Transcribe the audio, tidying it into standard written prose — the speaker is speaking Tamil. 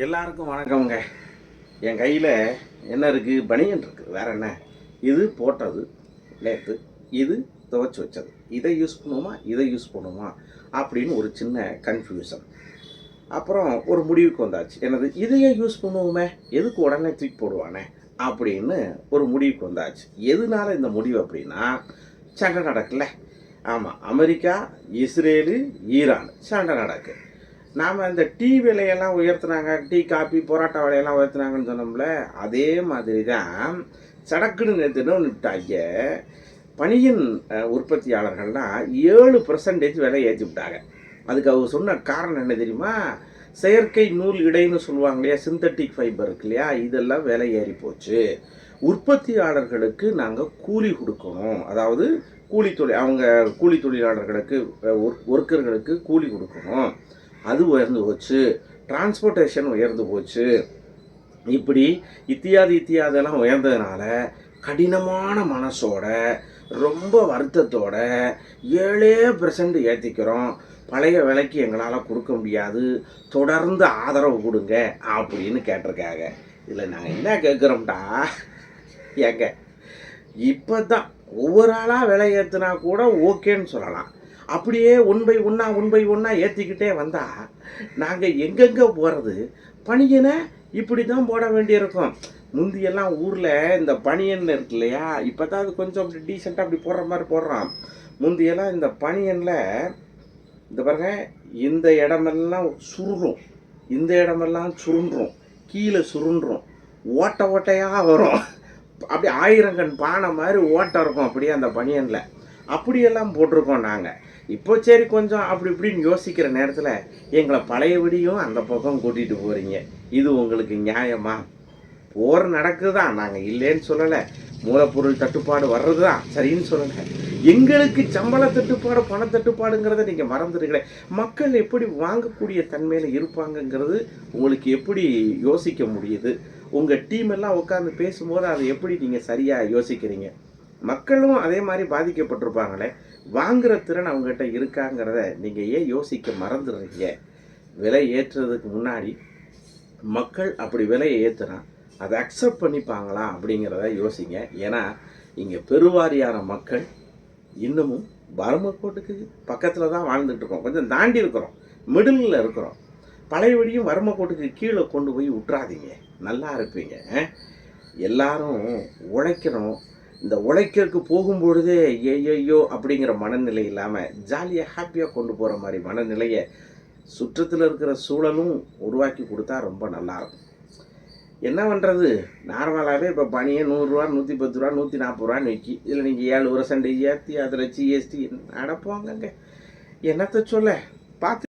எல்லாருக்கும் வணக்கம்ங்க. என் கையில் என்ன இருக்குது? பனியன் இருக்குது. வேறு என்ன? இது போட்டது நேற்று, இது துவைச்சி வச்சது. இதை யூஸ் பண்ணுவோமா, இதை யூஸ் பண்ணுவோமா அப்படின்னு ஒரு சின்ன கன்ஃபியூஷன். அப்புறம் ஒரு முடிவுக்கு வந்தாச்சு. என்னது, இதையே யூஸ் பண்ணுவோமே, எதுக்கு உடனே தூக்கி போடுவானே அப்படின்னு ஒரு முடிவுக்கு வந்தாச்சு. எதனால இந்த முடிவு அப்படின்னா, சண்டை நடக்குல்ல. ஆமாம், அமெரிக்கா, இஸ்ரேலு, ஈரான் சண்டை நடக்கு. நாம் இந்த டீ விலையெல்லாம் உயர்த்தினாங்க, டீ காப்பி பரோட்டா விலையெல்லாம் உயர்த்தினாங்கன்னு சொன்னோம்ல, அதே மாதிரி தான் சடக்குன்னு நேற்றுன்னு விட்டாங்க. பனியின் உற்பத்தியாளர்கள்லாம் 7% விலை ஏற்றி விட்டாங்க. அதுக்கு அவங்க சொன்ன காரணம் என்ன தெரியுமா? செயற்கை நூல் இடைன்னு சொல்லுவாங்க இல்லையா, சிந்தட்டிக் ஃபைபர் இருக்கு இல்லையா, இதெல்லாம் விலை ஏறி போச்சு. உற்பத்தியாளர்களுக்கு நாங்கள் கூலி கொடுக்கணும், அதாவது கூலி தொழில், அவங்க கூலி தொழிலாளர்களுக்கு ஒர்க்கர்களுக்கு கூலி கொடுக்கணும், அது உயர்ந்து போச்சு. டிரான்ஸ்போர்ட்டேஷன் உயர்ந்து போச்சு. இப்படி இத்தியாதெல்லாம் உயர்ந்ததுனால கடினமான மனசோட, ரொம்ப வருத்தத்தோட 7% ஏற்றிக்கிறோம், பழைய விலைக்கு எங்களால் கொடுக்க முடியாது, தொடர்ந்து ஆதரவு கொடுங்க அப்படின்னு கேட்டிருக்காங்க. இதில் நாங்கள் என்ன கேட்குறோம்டா, ஏங்க இப்போ தான் ஒவ்வொரு ஆளாக விலை ஏற்றுனா கூட ஓகேன்னு சொல்லலாம். அப்படியே ஒன் பை ஒன்றா ஏற்றிக்கிட்டே வந்தால் நாங்கள் எங்கெங்கே போகிறது? பனியனை இப்படி தான் போட வேண்டியிருக்கும். முந்தியெல்லாம் ஊரில் இந்த பனியன் இருக்கு இல்லையா, இப்போ தான் அது கொஞ்சம் அப்படி டீசெண்டாக அப்படி போடுற மாதிரி போடுறான். முந்தியெல்லாம் இந்த பனியனில் இந்த பாருங்க, இந்த இடமெல்லாம் சுருளும், இந்த இடமெல்லாம் சுருண்டுரும், கீழே சுருண்டுரும், ஓட்டையாக வரும். அப்படி 1000 கண் பானை மாதிரி ஓட்டை இருக்கும் அப்படியே அந்த பனியனில். அப்படியெல்லாம் போட்டிருக்கோம் நாங்கள். இப்போ சரி கொஞ்சம் அப்படி இப்படின்னு யோசிக்கிற நேரத்தில் எங்களை பழையபடியும் அந்த பக்கம் கூட்டிகிட்டு போகிறீங்க. இது உங்களுக்கு நியாயமா? போர் நடக்குது தான், நாங்கள் இல்லைன்னு சொல்லலை. மூலப்பொருள் தட்டுப்பாடு வர்றது தான், சரின்னு சொல்லலை. எங்களுக்கு சம்பள தட்டுப்பாடு, பணத்தட்டுப்பாடுங்கிறத நீங்கள் மறந்துடுங்களே. மக்கள் எப்படி வாங்கக்கூடிய தன்மையில் இருப்பாங்கங்கிறது உங்களுக்கு எப்படி யோசிக்க முடியுது? உங்கள் டீம் எல்லாம் உட்காந்து பேசும்போது அதை எப்படி நீங்கள் சரியாக யோசிக்கிறீங்க? மக்களும் அதே மாதிரி பாதிக்கப்பட்டிருப்பாங்களே, வாங்குகிற திறன் அவங்ககிட்ட இருக்காங்கிறத நீங்கள் ஏன் யோசிக்க மறந்துடுறீங்க? விலை ஏற்றுறதுக்கு முன்னாடி மக்கள் அப்படி விலையை ஏற்றுனா அதை அக்செப்ட் பண்ணிப்பாங்களா அப்படிங்கிறத யோசிங்க. ஏன்னா இங்கே பெருவாரியான மக்கள் இன்னமும் வறுமைக்கோட்டுக்கு பக்கத்தில் தான் வாழ்ந்துட்டு இருக்கோம். கொஞ்சம் தாண்டி இருக்கிறோம், மிடில் இருக்கிறோம். பழையபடியும் வறுமைக்கோட்டுக்கு கீழே கொண்டு போய் விட்டுறாதீங்க, நல்லா இருப்பீங்க. எல்லாரும் உழைக்கிறோம். இந்த உழைக்கிறதுக்கு போகும்பொழுதே ஐயோ அப்படிங்கிற மனநிலை இல்லாமல் ஜாலியாக ஹாப்பியாக கொண்டு போகிற மாதிரி மனநிலையை சுற்றத்தில் இருக்கிற சூழலும் உருவாக்கி கொடுத்தா ரொம்ப நல்லாயிருக்கும். என்ன பண்ணுறது, நார்மலாகவே இப்போ பனியே 100 ரூபா, 110 ரூபா, 140 ரூபான்னு விற்கி, இதில் நீங்கள் 7% ஏற்றி அதில் ஜிஎஸ்டி நடப்போங்கங்க. என்னத்தை சொல்ல, பார்த்து